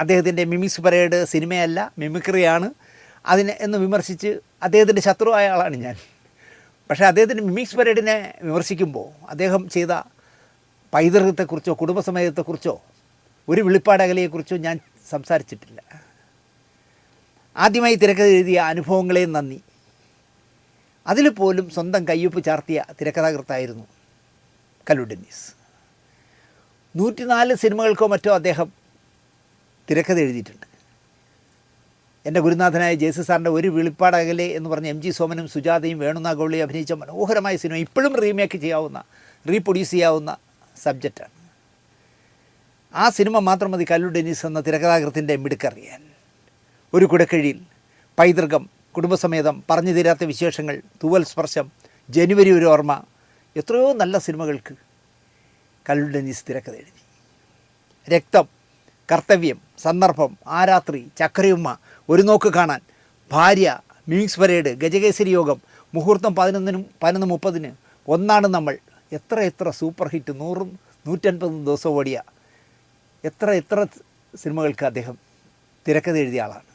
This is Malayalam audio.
അദ്ദേഹത്തിൻ്റെ മിമിക്സ് പരേഡ് സിനിമയല്ല മിമിക്രിയാണ് അതിനെ എന്ന് വിമർശിച്ച് അദ്ദേഹത്തിൻ്റെ ശത്രുവായ ആളാണ് ഞാൻ. പക്ഷേ അദ്ദേഹത്തിൻ്റെ മിമിക്സ് പരേഡിനെ വിമർശിക്കുമ്പോൾ അദ്ദേഹം ചെയ്ത പൈതൃകത്തെക്കുറിച്ചോ കുടുംബസമേതത്തെക്കുറിച്ചോ ഒരു വെളിപ്പാടകലയെക്കുറിച്ചോ ഞാൻ സംസാരിച്ചിട്ടില്ല. ആദ്യമായി തിരക്കഥ എഴുതിയ അനുഭവങ്ങളെയും നന്ദി. അതിൽ പോലും സ്വന്തം കയ്യൊപ്പ് ചാർത്തിയ തിരക്കഥാകൃത്തായിരുന്നു കല്ലു ഡെന്നീസ്. 104 സിനിമകൾക്കോ മറ്റോ അദ്ദേഹം തിരക്കഥ എഴുതിയിട്ടുണ്ട്. എൻ്റെ ഗുരുനാഥനായ ജേസി സാറിൻ്റെ ഒരു വെളിപ്പാടകലെ എന്ന് പറഞ്ഞ എം ജി സോമനും സുജാതയും വേണുനാഗോളിയും അഭിനയിച്ച മനോഹരമായ സിനിമ ഇപ്പോഴും റീമേക്ക് ചെയ്യാവുന്ന റീപ്രൊഡ്യൂസ് ചെയ്യാവുന്ന സബ്ജക്റ്റാണ്. ആ സിനിമ മാത്രം മതി കല്ലു ഡെന്നീസ് എന്ന തിരക്കഥാകൃത്തിൻ്റെ മിടുക്കറിയാൻ. ഒരു കുടക്കഴിയിൽ, പൈതൃകം, കുടുംബസമേതം, പറഞ്ഞു തീരാത്ത വിശേഷങ്ങൾ, തൂവൽ സ്പർശം, ജനുവരി ഒരു ഓർമ്മ, എത്രയോ നല്ല സിനിമകൾക്ക് കല്ലു ഡെന്നീസ് തിരക്കഥ എഴുതി. രക്തം, കർത്തവ്യം, സന്ദർഭം, ആരാത്രി, ചക്രയുമ്മ, ഒരു നോക്ക് കാണാൻ, ഭാര്യ, മിമിക്സ് പരേഡ്, ഗജകേസരി യോഗം, മുഹൂർത്തം 11-നും 11:30-ന്, ഒന്നാണ് നമ്മൾ, എത്ര സൂപ്പർ ഹിറ്റ്, 100-ഉം 150 ദിവസം ഓടിയ എത്ര സിനിമകൾക്ക് അദ്ദേഹം തിരക്കഥ എഴുതിയ ആളാണ്.